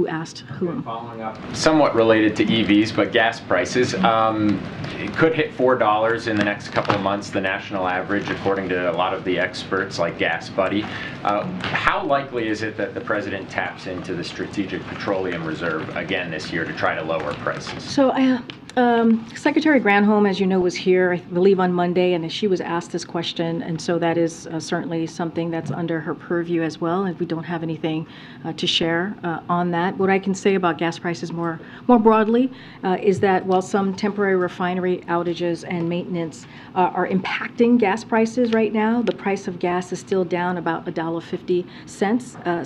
asked whom. Following up, somewhat related to EVs, but gas prices. It could hit $4 in the next couple of months, the national average, according to a lot of the experts like Gas Buddy. How likely is it that the president taps into the Strategic Petroleum Reserve again this year to try to lower prices? So Secretary Granholm, as you know, was here, I believe, on Monday, and she was asked this question, and so that is certainly something that's under her purview as well, and we don't have anything to share on that. What I can say about gas prices more broadly is that while some temporary refinery outages and maintenance are impacting gas prices right now, the price of gas is still down about $1.50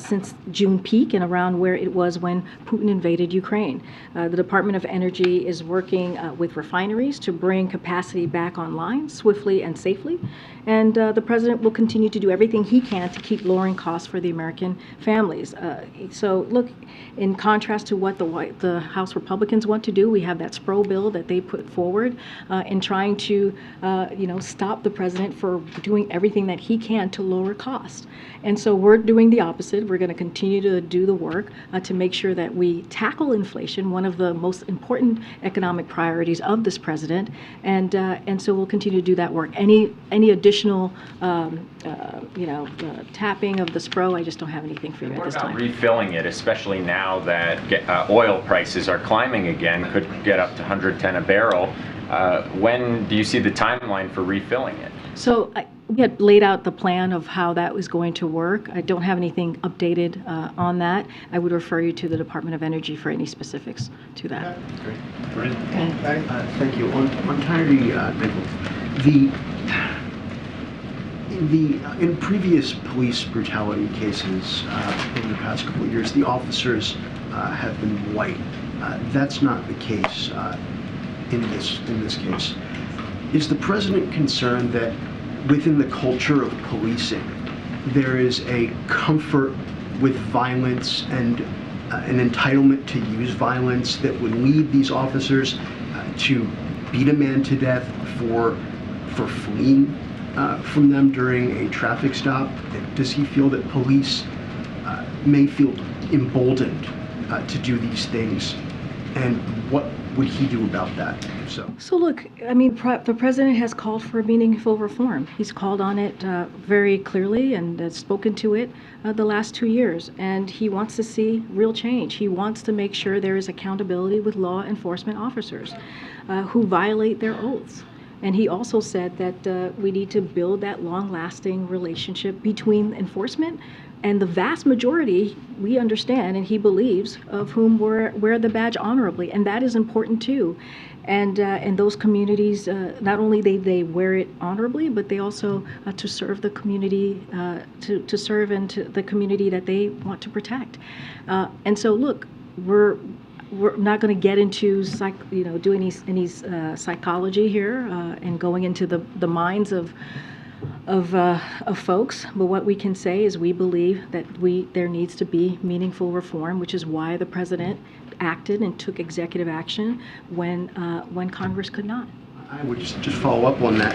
since June peak and around where it was when Putin invaded Ukraine. The Department of Energy is working with refineries to bring capacity back online swiftly and safely. And the president will continue to do everything he can to keep lowering costs for the American families. So look, in contrast to what the House Republicans want to do, we have that Spro bill that they put forward in trying to stop the president for doing everything that he can to lower costs. And so we're doing the opposite. We're going to continue to do the work to make sure that we tackle inflation, one of the most important economic priorities of this president, and so we'll continue to do that work. Any additional tapping of the Spro, I just don't have anything for you at this time. Refilling it, especially now that oil prices are climbing again, could get up to 110 a barrel. When do you see the timeline for refilling it? So we had laid out the plan of how that was going to work. I don't have anything updated on that. I would refer you to the Department of Energy for any specifics to that. Great. Thank you. On Tyree Nichols, in previous police brutality cases over the past couple of years, the officers have been white. That's not the case in this case. Is the president concerned that within the culture of policing, there is a comfort with violence and an entitlement to use violence that would lead these officers to beat a man to death for fleeing from them during a traffic stop? Does he feel that police may feel emboldened to do these things? And what would he do about that? So look, I mean, the president has called for meaningful reform. He's called on it very clearly and spoken to it the last 2 years. And he wants to see real change. He wants to make sure there is accountability with law enforcement officers who violate their oaths. And he also said that we need to build that long-lasting relationship between enforcement and the vast majority, we understand, and he believes, of whom wear the badge honorably. And that is important too. And those communities, not only they wear it honorably, but they also to serve the community, to serve into the community that they want to protect. And so look, we're not going to get into doing any psychology here and going into the minds of folks, but what we can say is we believe that there needs to be meaningful reform, which is why the president acted and took executive action when Congress could not. I would just follow up on that.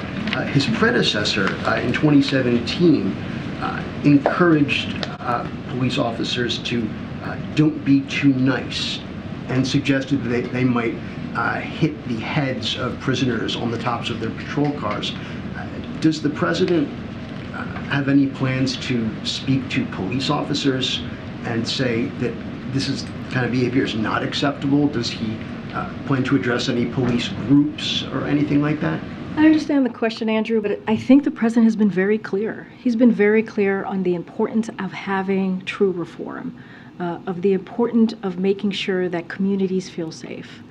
His predecessor in 2017 encouraged police officers to don't be too nice, and suggested that they might hit the heads of prisoners on the tops of their patrol cars. Does the president have any plans to speak to police officers and say that this kind of behavior is not acceptable? Does he plan to address any police groups or anything like that? I understand the question, Andrew, but I think the president has been very clear. He's been very clear on the importance of having true reform, of the importance of making sure that communities feel safe.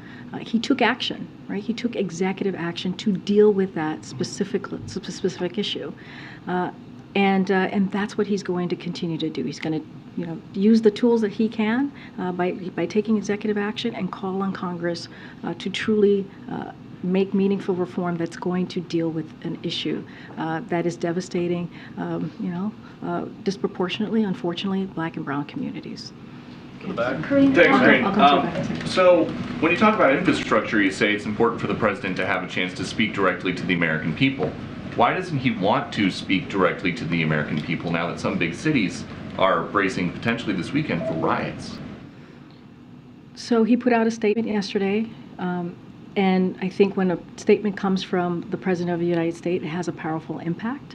He took action, right? He took executive action to deal with that specific issue, and that's what he's going to continue to do. He's going to, use the tools that he can by taking executive action and call on Congress to truly make meaningful reform that's going to deal with an issue that is devastating, disproportionately, unfortunately, Black and brown communities. Karine. Thanks, Karine. So when you talk about infrastructure, you say it's important for the president to have a chance to speak directly to the American people. Why doesn't he want to speak directly to the American people now that some big cities are bracing potentially this weekend for riots? So he put out a statement yesterday, and I think when a statement comes from the President of the United States, it has a powerful impact.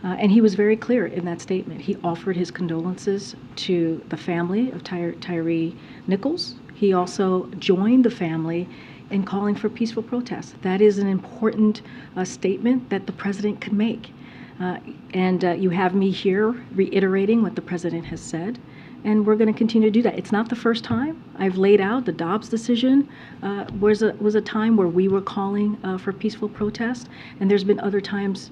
And he was very clear in that statement. He offered his condolences to the family of Tyree Nichols. he also joined the family in calling for peaceful protests. That is an important statement that the president could make. And you have me here reiterating what the president has said, and we're going to continue to do that. It's not the first time. I've laid out the Dobbs decision was a time where we were calling for peaceful protest, and there's been other times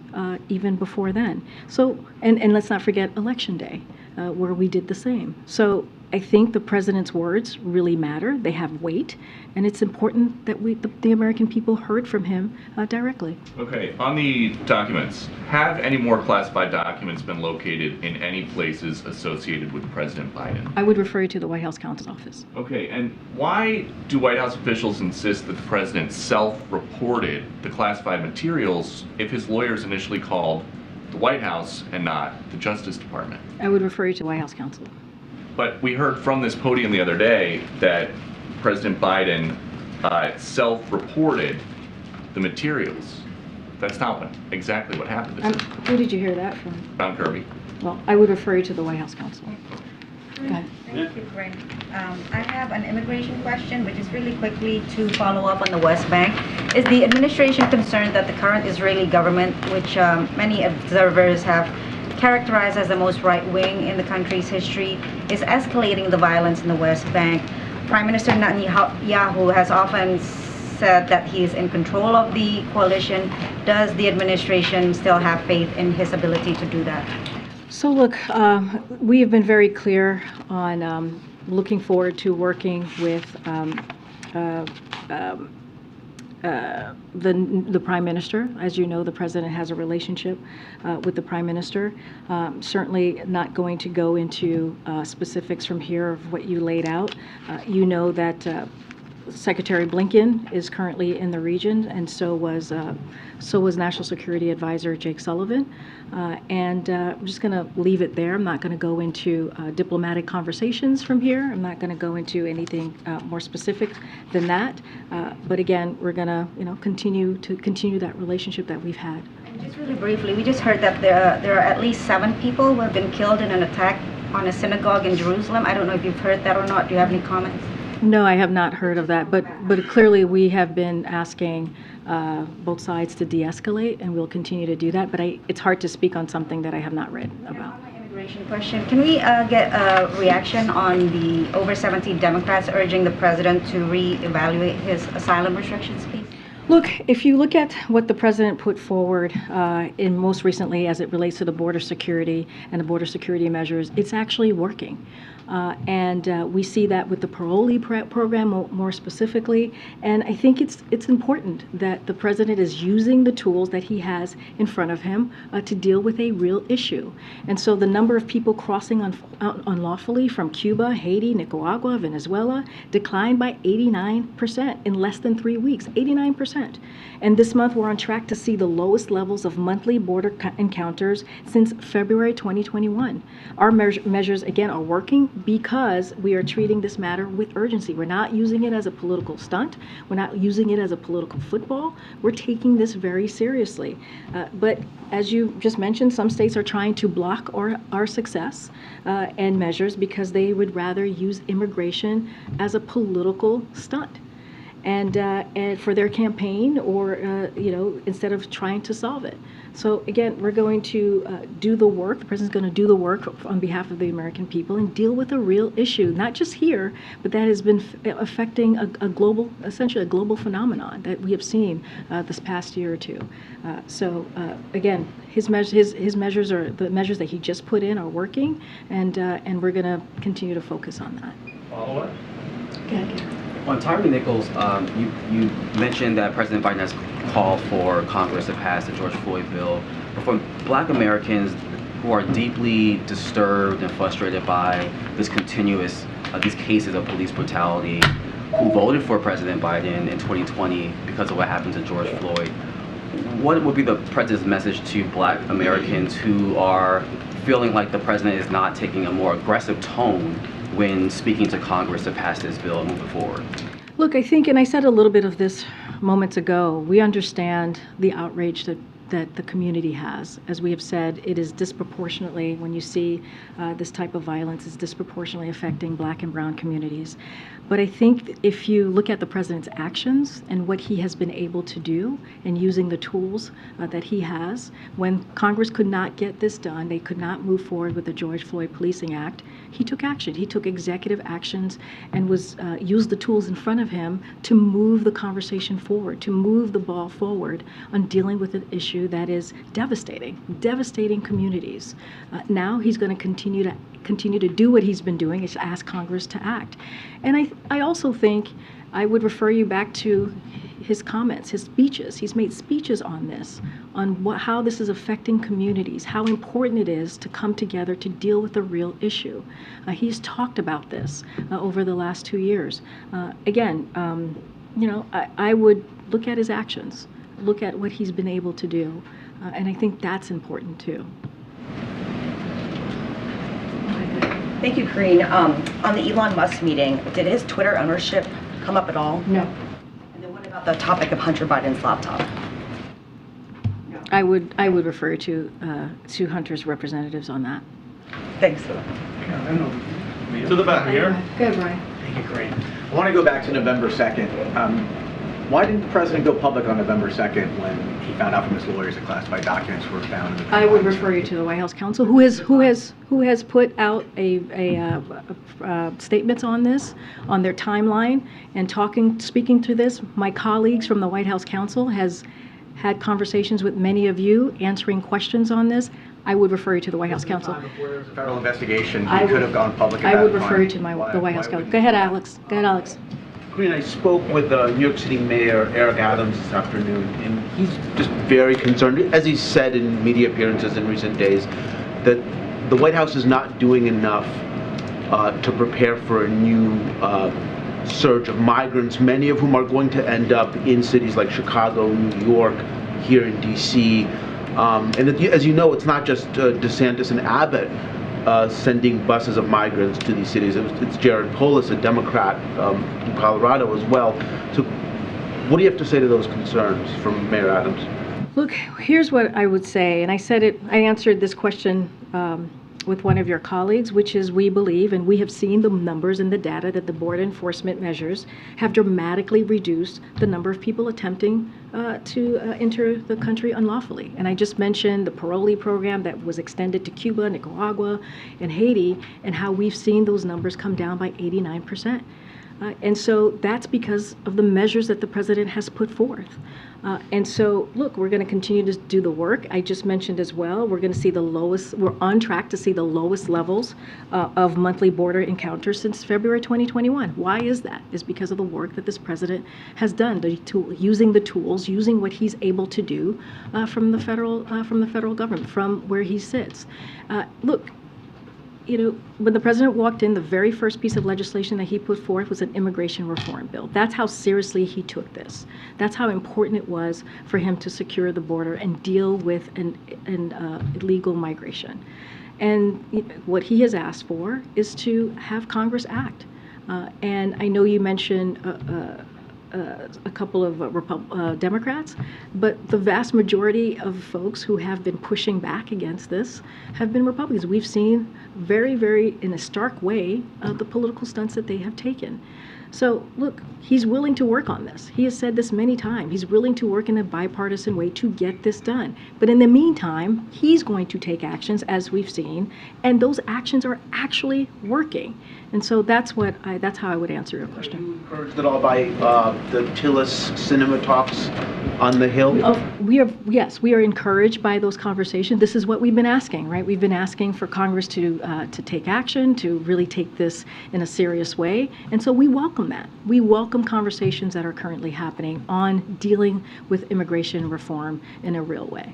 even before then. So, and let's not forget Election Day, where we did the same. So I think the president's words really matter. They have weight, and it's important that the American people heard from him directly. Okay, on the documents, have any more classified documents been located in any places associated with President Biden? I would refer you to the White House counsel's office. Okay, and why do White House officials insist that the president self-reported the classified materials if his lawyers initially called the White House and not the Justice Department? I would refer you to White House counsel. But we heard from this podium the other day that President Biden self-reported the materials. That's not exactly what happened. Who did you hear that from? John Kirby. Well, I would refer you to the White House counsel. Go ahead. Thank you, Karine. I have an immigration question, which is really quickly to follow up on the West Bank. Is the administration concerned that the current Israeli government, which many observers have characterized as the most right-wing in the country's history, is escalating the violence in the West Bank? Prime Minister Netanyahu has often said that he is in control of the coalition. Does the administration still have faith in his ability to do that? So look, we have been very clear on looking forward to working with the Prime Minister. As you know, the President has a relationship with the Prime Minister. Certainly not going to go into specifics from here of what you laid out. You know that Secretary Blinken is currently in the region, and so was National Security Advisor Jake Sullivan. And I'm just going to leave it there. I'm not going to go into diplomatic conversations from here. I'm not going to go into anything more specific than that. But again, we're going to, continue that relationship that we've had. And just really briefly, we just heard that there are at least 7 people who have been killed in an attack on a synagogue in Jerusalem. I don't know if you've heard that or not. Do you have any comments? No, I have not heard of that, but clearly we have been asking both sides to de-escalate, and we'll continue to do that. But it's hard to speak on something that I have not read about. Immigration question. Can we get a reaction on the over 70 Democrats urging the president to reevaluate his asylum restrictions, please? Look, if you look at what the president put forward in most recently as it relates to the border security and the border security measures, it's actually working. And we see that with the parolee program more specifically. And I think it's important that the president is using the tools that he has in front of him to deal with a real issue. And so the number of people crossing unlawfully from Cuba, Haiti, Nicaragua, Venezuela declined by 89% in less than 3 weeks, 89%. And this month we're on track to see the lowest levels of monthly border encounters since February 2021. Our measures, again, are working because we are treating this matter with urgency. We're not using it as a political stunt. We're not using it as a political football. We're taking this very seriously. But as you just mentioned, some states are trying to block our success and measures because they would rather use immigration as a political stunt. And for their campaign, or instead of trying to solve it. So again, we're going to do the work. The president's going to do the work on behalf of the American people and deal with a real issue, not just here, but that has been affecting a global, essentially a global phenomenon that we have seen this past year or two. So again, his measures are the measures that he just put in are working, and we're going to continue to focus on that. Follow up. Okay. On Tyre Nichols, you mentioned that President Biden has called for Congress to pass the George Floyd bill. But for Black Americans who are deeply disturbed and frustrated by these cases of police brutality, who voted for President Biden in 2020 because of what happened to George Floyd, what would be the president's message to Black Americans who are feeling like the president is not taking a more aggressive tone when speaking to Congress to pass this bill and move it forward? Look, I think, and I said a little bit of this moments ago, we understand the outrage that that the community has. As we have said, it is disproportionately, when you see this type of violence, is disproportionately affecting Black and brown communities. But I think if you look at the president's actions and what he has been able to do and using the tools that he has, when Congress could not get this done, they could not move forward with the George Floyd Policing Act, he took action. He took executive actions and used the tools in front of him to move the conversation forward, to move the ball forward on dealing with an issue that is devastating communities. Now he's going to continue to do what he's been doing, is to ask Congress to act. And I also think I would refer you back to his comments, his speeches. He's made speeches on this, on how this is affecting communities, how important it is to come together to deal with a real issue. He's talked about this over the last 2 years. Again, I would look at his actions, look at what he's been able to do, and I think that's important too. Thank you, Karine. On the Elon Musk meeting, did his Twitter ownership come up at all? No. And then what about the topic of Hunter Biden's laptop? I would refer to Hunter's representatives on that. Thanks. To the back here. Go ahead, Brian. Thank you, Karine. I want to go back to November 2nd. Why didn't the president go public on November 2nd when he found out from his lawyers that classified documents were found? I would refer you to the White House counsel, who has put out statements on this, on their timeline, and speaking to this. My colleagues from the White House counsel has had conversations with many of you, answering questions on this. I would refer you to the White House counsel. Before there was a federal investigation, he could have gone public at that I would point. refer you to the White House counsel. Go ahead, Alex. Karine, I spoke with New York City Mayor Eric Adams this afternoon, and he's just very concerned, as he said in media appearances in recent days, that the White House is not doing enough to prepare for a new surge of migrants, many of whom are going to end up in cities like Chicago, New York, here in D.C. And as you know, it's not just DeSantis and Abbott sending buses of migrants to these cities. It's Jared Polis, a Democrat in Colorado as well. So what do you have to say to those concerns from Mayor Adams? Look, here's what I would say, and I answered this question with one of your colleagues, which is we believe, and we have seen the numbers and the data, that the border enforcement measures have dramatically reduced the number of people attempting to enter the country unlawfully. And I just mentioned the parolee program that was extended to Cuba, Nicaragua, and Haiti, and how we've seen those numbers come down by 89%. And so that's because of the measures that the president has put forth. And so, look, we're going to continue to do the work. I just mentioned as well, we're going to see we're on track to see the lowest levels of monthly border encounters since February 2021. Why is that? It's because of the work that this president has done, using the tools, using what he's able to do from the federal government, from where he sits. Look, when the president walked in, the very first piece of legislation that he put forth was an immigration reform bill. That's how seriously he took this. That's how important it was for him to secure the border and deal with illegal migration. And what he has asked for is to have Congress act. And I know you mentioned a couple of Democrats, but the vast majority of folks who have been pushing back against this have been Republicans. We've seen very, very, in a stark way, the political stunts that they have taken. So, look, he's willing to work on this. He has said this many times. He's willing to work in a bipartisan way to get this done. But in the meantime, he's going to take actions, as we've seen, and those actions are actually working. And so that's how I would answer your question. Are you encouraged at all by the Tillis Cinema talks on the Hill? Yes, we are encouraged by those conversations. This is what we've been asking, right? We've been asking for Congress to take action, to really take this in a serious way. And so we welcome that. We welcome conversations that are currently happening on dealing with immigration reform in a real way.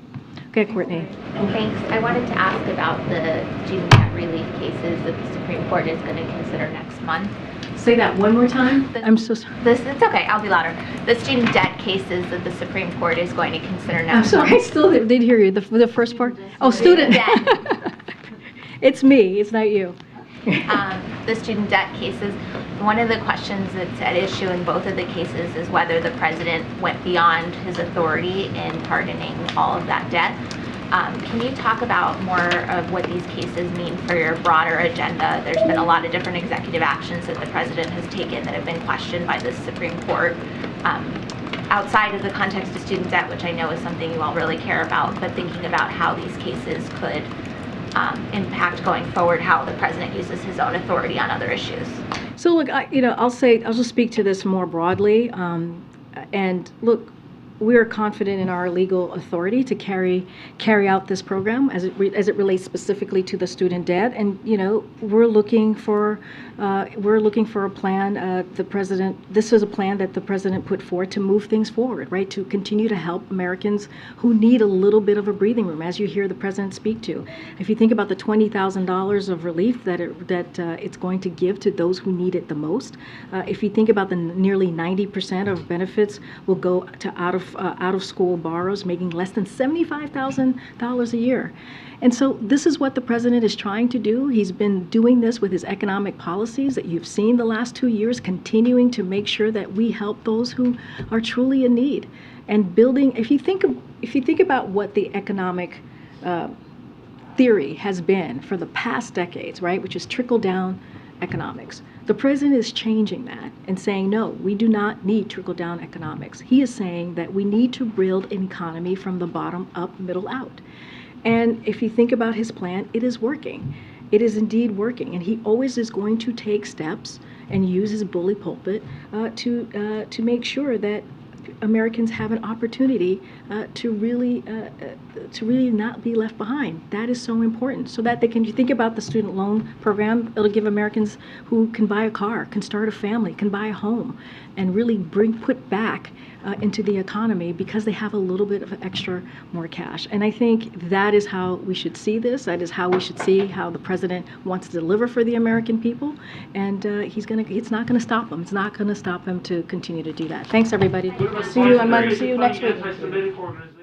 Okay, Courtney. Thanks. I wanted to ask about the student debt relief cases that the Supreme Court is going to consider next month. Say that one more time. I'm so sorry. It's okay. I'll be louder. The student debt cases that the Supreme Court is going to consider next month. I'm sorry. I still didn't hear you. The first part? Oh, student debt. It's me. It's not you. The student debt cases. one of the questions that's at issue in both of the cases is whether the president went beyond his authority in pardoning all of that debt. Can you talk about more of what these cases mean for your broader agenda? There's been a lot of different executive actions that the president has taken that have been questioned by the Supreme Court. Outside of the context of student debt, which I know is something you all really care about, but thinking about how these cases could impact going forward, how the president uses his own authority on other issues. So look, I'll just speak to this more broadly. And look, we are confident in our legal authority to carry out this program as it relates specifically to the student debt. And we're looking for a plan. This is a plan that the president put forward to move things forward, right? To continue to help Americans who need a little bit of a breathing room, as you hear the president speak to. If you think about the $20,000 of relief that it's going to give to those who need it the most, if you think about the nearly 90% of benefits will go to out of school borrowers making less than $75,000 a year. And so this is what the president is trying to do. He's been doing this with his economic policies that you've seen the last 2 years, continuing to make sure that we help those who are truly in need. And building, if you think about what the economic theory has been for the past decades, right, which is trickle-down economics. The president is changing that and saying, no, we do not need trickle-down economics. He is saying that we need to build an economy from the bottom up, middle out. And if you think about his plan, it is working. It is indeed working. And he always is going to take steps and use his bully pulpit to make sure that Americans have an opportunity to really not be left behind. That is so important. So that you think about the student loan program, it'll give Americans who can buy a car, can start a family, can buy a home, and really put back into the economy because they have a little bit of extra more cash. And I think that is how we should see this. That is how we should see how the president wants to deliver for the American people. And it's not going to stop him. It's not going to stop him to continue to do that. Thanks, everybody. See you next week.